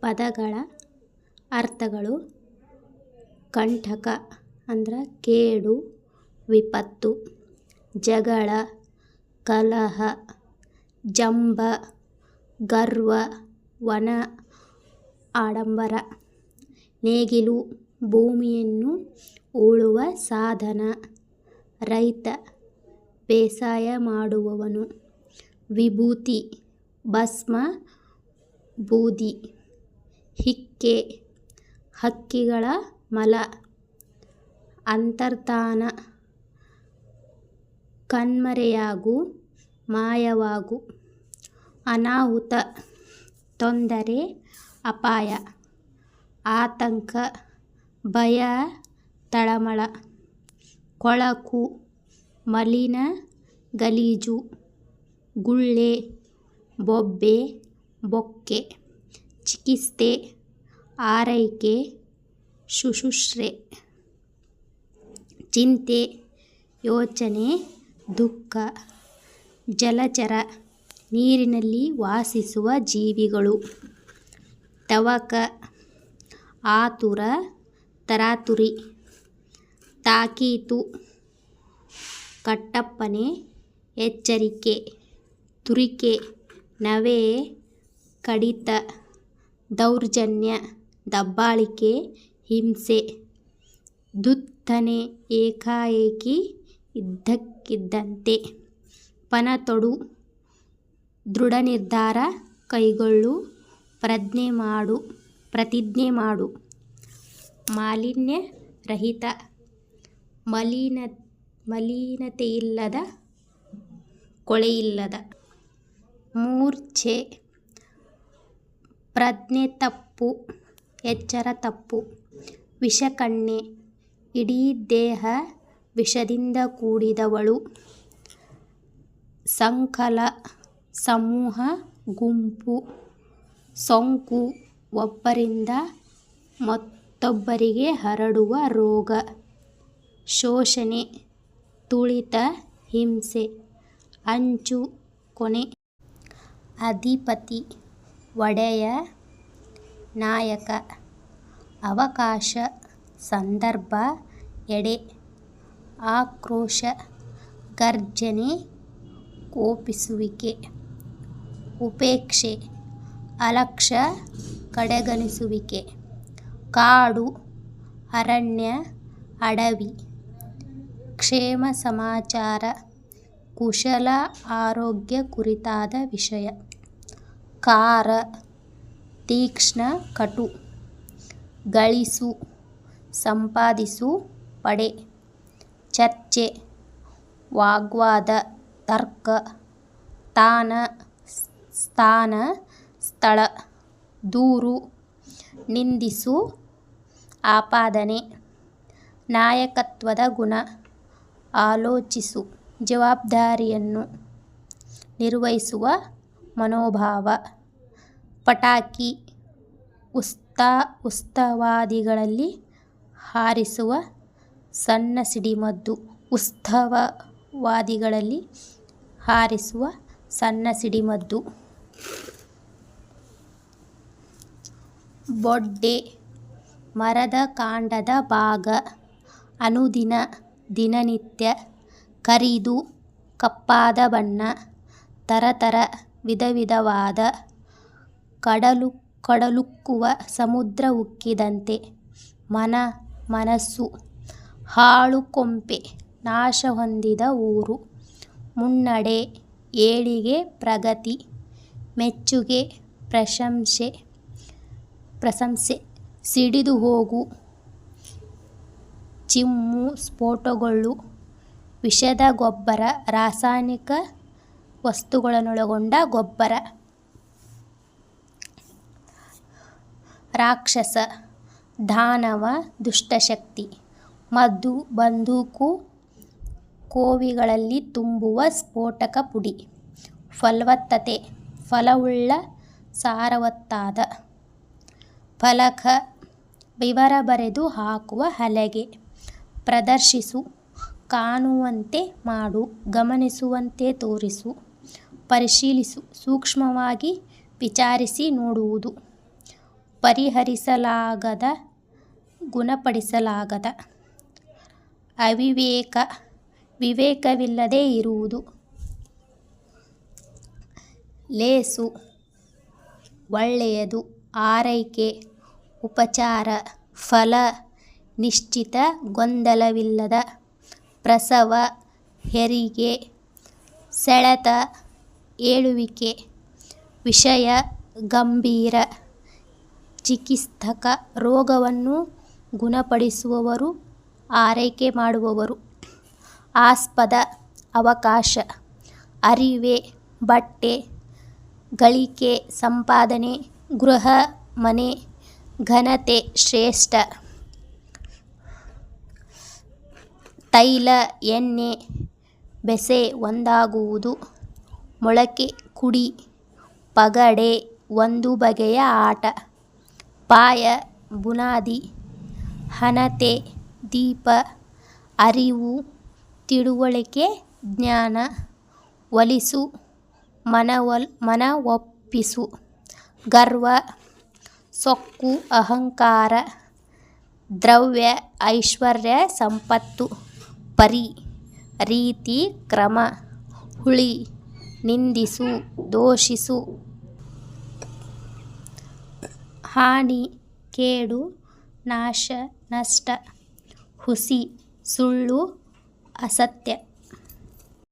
ಪದಗಳ ಅರ್ಥಗಳು: ಕಂಟಕ ಅಂದ್ರೆ ಕೇಡು, ವಿಪತ್ತು. ಜಗಳ, ಕಲಹ. ಜಂಬ, ಗರ್ವ, ವನ, ಆಡಂಬರ. ನೇಗಿಲು, ಭೂಮಿಯನ್ನು ಉಳುವ ಸಾಧನ. ರೈತ, ಬೇಸಾಯ ಮಾಡುವವನು. ವಿಭೂತಿ, ಭಸ್ಮ, ಬೂದಿ. ಹಿಕ್ಕೆ, ಹಕ್ಕಿಗಳ ಮಲ. ಅಂತರ್ಧಾನ, ಕಣ್ಮರೆಯಾಗು, ಮಾಯವಾಗು. ಅನಾಹುತ, ತೊಂದರೆ, ಅಪಾಯ. ಆತಂಕ, ಭಯ, ತಳಮಳ. ಕೊಳಕು, ಮಲಿನ, ಗಲೀಜು. ಗುಳ್ಳೆ, ಬೊಬ್ಬೆ, ಬೊಕ್ಕೆ. ಚಿಕಿತ್ಸೆ, ಆರೈಕೆ, ಶುಶ್ರೂಷೆ. ಚಿಂತೆ, ಯೋಚನೆ, ದುಃಖ. ಜಲಚರ, ನೀರಿನಲ್ಲಿ ವಾಸಿಸುವ ಜೀವಿಗಳು. ತವಕ, ಆತುರ, ತರಾತುರಿ. ತಾಕೀತು, ಕಟ್ಟಪ್ಪಣೆ, ಎಚ್ಚರಿಕೆ. ತುರಿಕೆ, ನವೆ, ಕಡಿತ. ದೌರ್ಜನ್ಯ, ದಬ್ಬಾಳಿಕೆ, ಹಿಂಸೆ. ಧುತ್ತನೆ, ಏಕಾಏಕಿ, ಇದ್ದಕ್ಕಿದ್ದಂತೆ. ಪಣತೊಡು, ದೃಢ ನಿರ್ಧಾರ ಕೈಗೊಳ್ಳು, ಪ್ರತಿಜ್ಞೆ ಮಾಡು. ಮಾಲಿನ್ಯ ರಹಿತ, ಮಲಿನತೆಯಿಲ್ಲದ, ಕೊಳೆಯಿಲ್ಲದ. ಮೂರ್ಛೆ, ಪ್ರಜ್ಞೆ ತಪ್ಪು, ಎಚ್ಚರ ತಪ್ಪು. ವಿಷಕನ್ಯೆ, ಇಡೀ ದೇಹ ವಿಷದಿಂದ ಕೂಡಿದವಳು. ಸಂಕಲ, ಸಮೂಹ, ಗುಂಪು. ಸೋಂಕು, ಒಬ್ಬರಿಂದ ಮತ್ತೊಬ್ಬರಿಗೆ ಹರಡುವ ರೋಗ. ಶೋಷಣೆ, ತುಳಿತ, ಹಿಂಸೆ. ಅಂಚು, ಕೊನೆ. ಅಧಿಪತಿ, ಒಡೆಯ, ನಾಯಕ. ಅವಕಾಶ, ಸಂದರ್ಭ, ಎಡೆ. ಆಕ್ರೋಶ, ಗರ್ಜನೆ, ಕೋಪಿಸುವಿಕೆ. ಉಪೇಕ್ಷೆ, ಅಲಕ್ಷ್ಯ, ಕಡೆಗಣಿಸುವಿಕೆ. ಕಾಡು, ಅರಣ್ಯ, ಅಡವಿ. ಕ್ಷೇಮ ಸಮಾಚಾರ, ಕುಶಲ ಆರೋಗ್ಯ ಕುರಿತಾದ ವಿಷಯ. ಕಾರ, ತೀಕ್ಷ್ಣ, ಕಟು. ಗಳಿಸು, ಸಂಪಾದಿಸು, ಪಡೆ. ಚರ್ಚೆ, ವಾಗ್ವಾದ, ತರ್ಕ. ತಾನ, ಸ್ಥಾನ, ಸ್ಥಳ. ದೂರು, ನಿಂದಿಸು, ಆಪಾದನೆ. ನಾಯಕತ್ವದ ಗುಣ, ಆಲೋಚಿಸು, ಜವಾಬ್ದಾರಿಯನ್ನು ನಿರ್ವಹಿಸುವ ಮನೋಭಾವ. ಪಟಾಕಿ, ಉತ್ಸವಾದಿಗಳಲ್ಲಿ ಹಾರಿಸುವ ಸಣ್ಣ ಸಿಡಿಮದ್ದು. ಉತ್ಸವವಾದಿಗಳಲ್ಲಿ ಹಾರಿಸುವ ಸಣ್ಣ ಸಿಡಿಮದ್ದು. ಬೊಡ್ಡೆ, ಮರದ ಕಾಂಡದ ಭಾಗ. ಅನುದಿನ, ದಿನನಿತ್ಯ. ಕರಿದು, ಕಪ್ಪಾದ ಬಣ್ಣ. ತರತರ, ವಿಧವಿಧವಾದ. ಕಡಲುಕ್ಕುವ, ಸಮುದ್ರ ಉಕ್ಕಿದಂತೆ. ಮನಸ್ಸು, ಹಾಳು ಕೊಂಪೆ, ನಾಶ ಹೊಂದಿದ ಊರು. ಮುನ್ನಡೆ, ಏಳಿಗೆ, ಪ್ರಗತಿ. ಮೆಚ್ಚುಗೆ, ಪ್ರಶಂಸೆ. ಸಿಡಿದು ಹೋಗು, ಚಿಮ್ಮು, ಸ್ಫೋಟಗೊಳ್ಳು. ವಿಷದ ಗೊಬ್ಬರ, ರಾಸಾಯನಿಕ ವಸ್ತುಗಳನ್ನೊಳಗೊಂಡ ಗೊಬ್ಬರ. ರಾಕ್ಷಸ, ದಾನವ, ದುಷ್ಟಶಕ್ತಿ. ಮದ್ದು, ಬಂದೂಕು, ಕೋವಿಗಳಲ್ಲಿ ತುಂಬುವ ಸ್ಫೋಟಕ ಪುಡಿ. ಫಲವತ್ತತೆ, ಫಲವುಳ್ಳ, ಸಾರವತ್ತಾದ. ಫಲಕ, ವಿವರ ಬರೆದು ಹಾಕುವ ಹಲಗೆ. ಪ್ರದರ್ಶಿಸು, ಕಾಣುವಂತೆ ಮಾಡು, ಗಮನಿಸುವಂತೆ ತೋರಿಸು. ಪರಿಶೀಲಿಸು, ಸೂಕ್ಷ್ಮವಾಗಿ ವಿಚಾರಿಸಿ ನೋಡುವುದು. ಪರಿಹರಿಸಲಾಗದ ಗುಣಪಡಿಸಲಾಗದ. ಅವಿವೇಕ ವಿವೇಕವಿಲ್ಲದೆ ಇರುವುದು. ಲೇಸು ಒಳ್ಳೆಯದು. ಆರೈಕೆ ಉಪಚಾರ. ಫಲ ನಿಶ್ಚಿತ ಗೊಂದಲವಿಲ್ಲದ. ಪ್ರಸವ ಹೆರಿಗೆ. ಸೆಳೆತ ಏಳುವಿಕೆ. ವಿಷಯ ಗಂಭೀರ. ಚಿಕಿತ್ಸಕ ರೋಗವನ್ನು ಗುಣಪಡಿಸುವವರು, ಆರೈಕೆ ಮಾಡುವವರು. ಆಸ್ಪದ ಅವಕಾಶ. ಅರಿವೆ ಬಟ್ಟೆ. ಗಳಿಕೆ ಸಂಪಾದನೆ. ಗೃಹ ಮನೆ. ಘನತೆ ಶ್ರೇಷ್ಠ. ತೈಲ ಎಣ್ಣೆ. ಬೆಸೆ ಒಂದಾಗುವುದು. ಮೊಳಕೆ ಕುಡಿ. ಪಗಡೆ ಒಂದು ಬಗೆಯ ಆಟ. ಪಾಯ ಬುನಾದಿ. ಹಣತೆ ದೀಪ. ಅರಿವು ತಿಳುವಳಿಕೆ ಜ್ಞಾನ. ಒಲಿಸು ಮನವೊಪ್ಪಿಸು. ಗರ್ವ ಸೊಕ್ಕು ಅಹಂಕಾರ. ದ್ರವ್ಯ ಐಶ್ವರ್ಯ ಸಂಪತ್ತು. ಪರಿ ರೀತಿ ಕ್ರಮ. ಹುಳಿ ನಿಂದಿಸು ದೂಷಿಸು. ಹಾನಿ ಕೇಡು ನಾಶ ನಷ್ಟ. ಹುಸಿ ಸುಳ್ಳು ಅಸತ್ಯ.